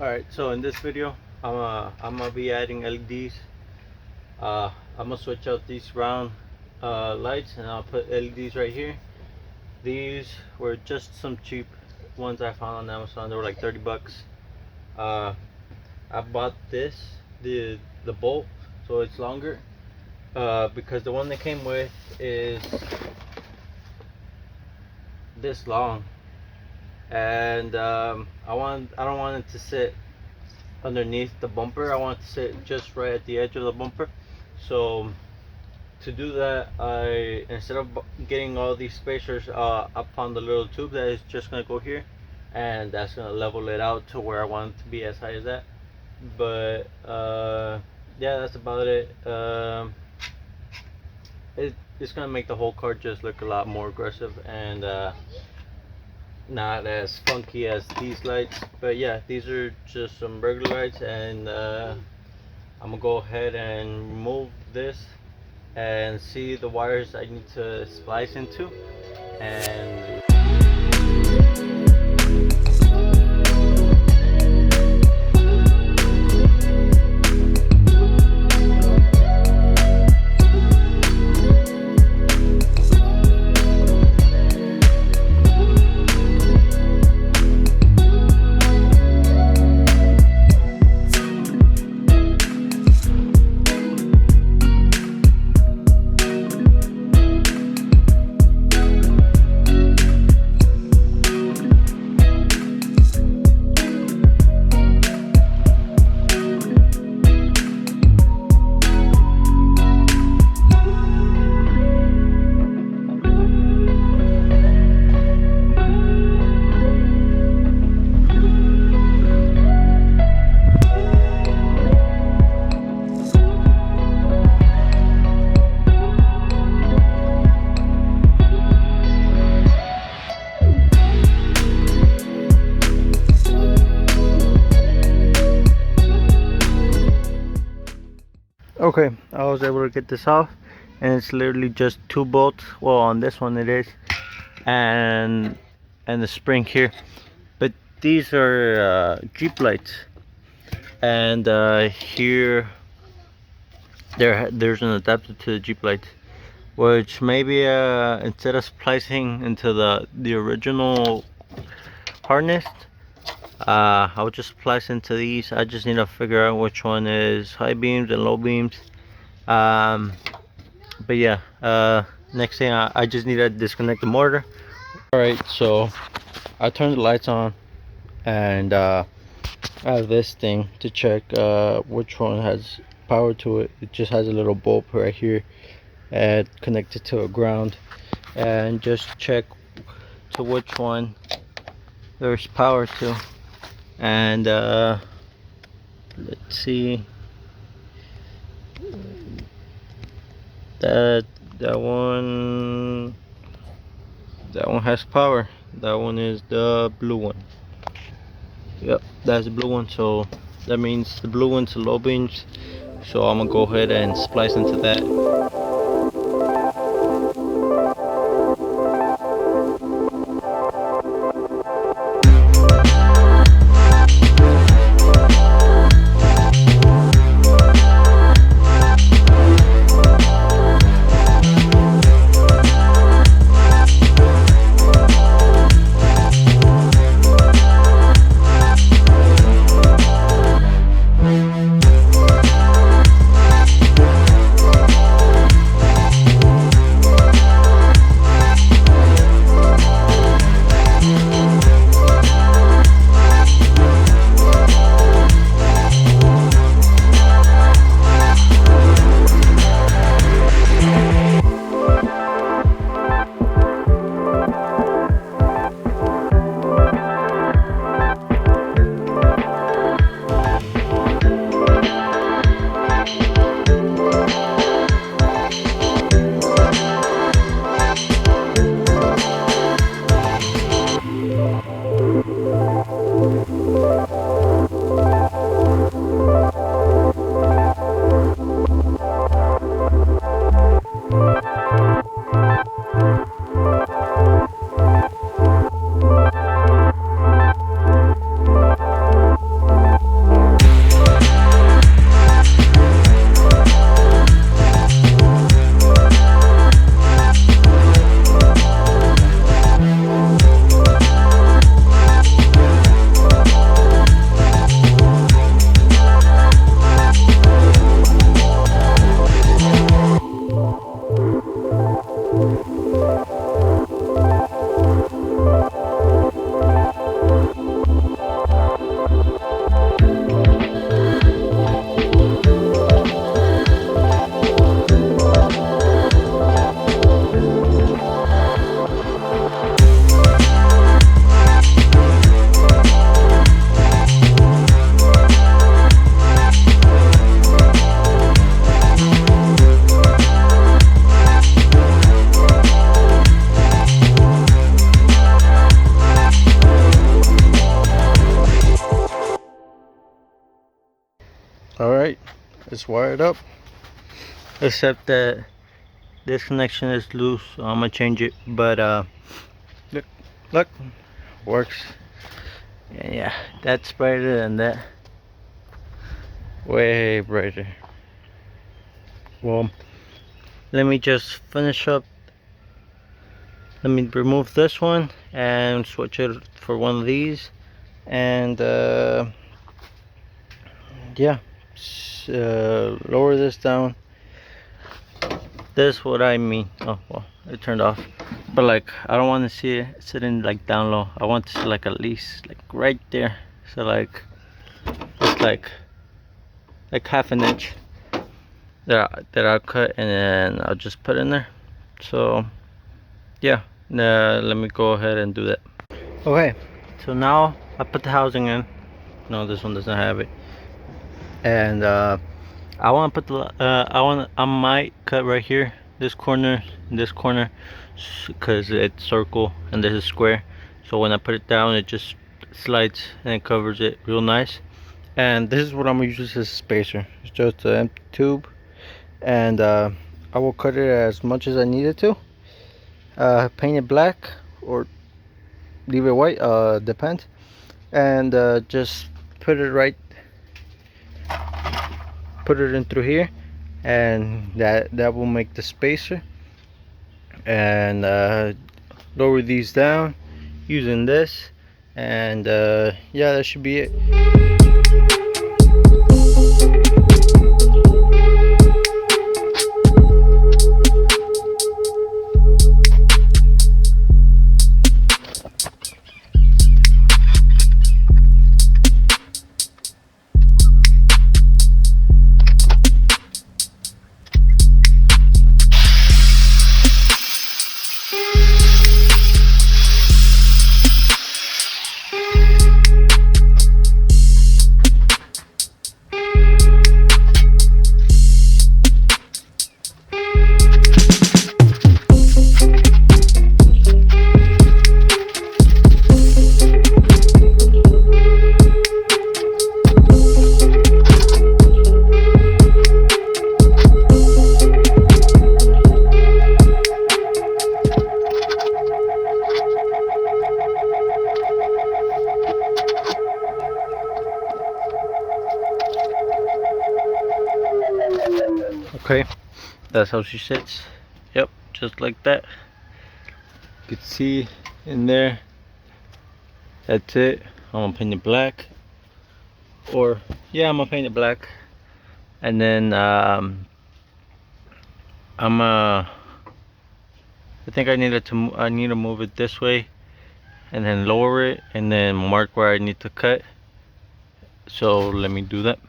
Alright, so in this video, I'm gonna be adding LEDs. I'm gonna switch out these round lights, and I'll put LEDs right here. These were just some cheap ones I found on Amazon. They were like 30 bucks. Uh, I bought the bolt, so it's longer. Because the one that came with is this long, and I don't want it to sit underneath the bumper. I want it to sit just right at the edge of the bumper. So to do that, I instead of getting all these spacers up on the little tube that is just gonna go here, and that's gonna level it out to where I want it to be as high as that. But yeah, that's about it. It's gonna make the whole car just look a lot more aggressive and not as funky as these lights. But yeah, these are just some regular lights, and I'm gonna go ahead and remove this and see the wires I need to splice into. And okay, I was able to get this off, and it's literally just two bolts. Well, on this one it is, and the spring here. But these are Jeep lights, and here there's an adapter to the Jeep lights, which maybe instead of splicing into the original harness, I'll just splice into these. I just need to figure out which one is high beams and low beams. But yeah, next thing I just need to disconnect the motor. Alright, so I turned the lights on, and I have this thing to check which one has power to it. It just has a little bulb right here and connected to a ground, and just check to which one there's power to. And let's see, that one has power. That one is the blue one. Yep, that's the blue one. So that means the blue one's the low beams, so I'm gonna go ahead and splice into that. it's wired up, except that this connection is loose, so I'm gonna change it. But look, works. Yeah, that's brighter than that, way brighter. Well, let me just finish up. Let me remove this one and switch it for one of these, and yeah, lower this down. This is what I mean. Oh well, it turned off, but like I don't want to see it sitting like down low. I want to see like at least like right there, so like it's like half an inch that I'll cut, and then I'll just put in there. So yeah, let me go ahead and do that. Okay, so now I put the housing in. No, this one doesn't have it, and I want to put the I might cut right here, this corner, because it's circle and this is square. So when I put it down, it just slides and it covers it real nice. And this is what I'm gonna use as a spacer. It's just an empty tube, and I will cut it as much as I need it to. Paint it black or leave it white, depends. And just put it in through here, and that will make the spacer. And lower these down using this, and yeah, that should be it. Okay, that's how she sits. Yep, just like that. You can see in there. That's it. I'm gonna paint it black, or yeah, I'm gonna paint it black, and then I think I need to move it this way, and then lower it, and then mark where I need to cut. So let me do that.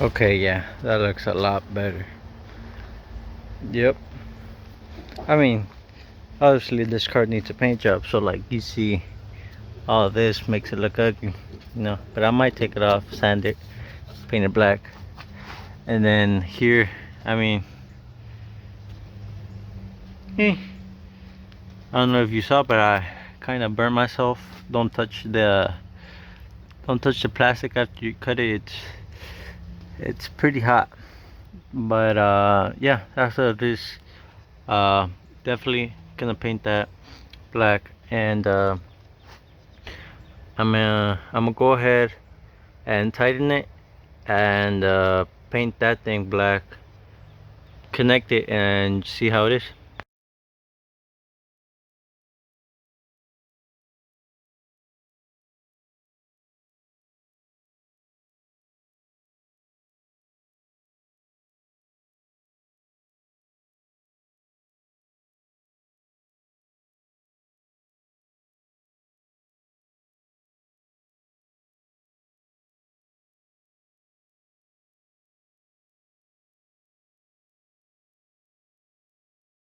Okay, yeah, that looks a lot better. Yep. I mean, obviously this car needs a paint job, so like you see, all this makes it look ugly, you know. But I might take it off, sand it, paint it black, and then here, I mean, eh, I don't know if you saw, but I kind of burned myself. Don't touch the plastic after you cut it. It's pretty hot. But yeah, after this, uh, definitely gonna paint that black, and I'm gonna go ahead and tighten it, and paint that thing black, connect it, and see how it is.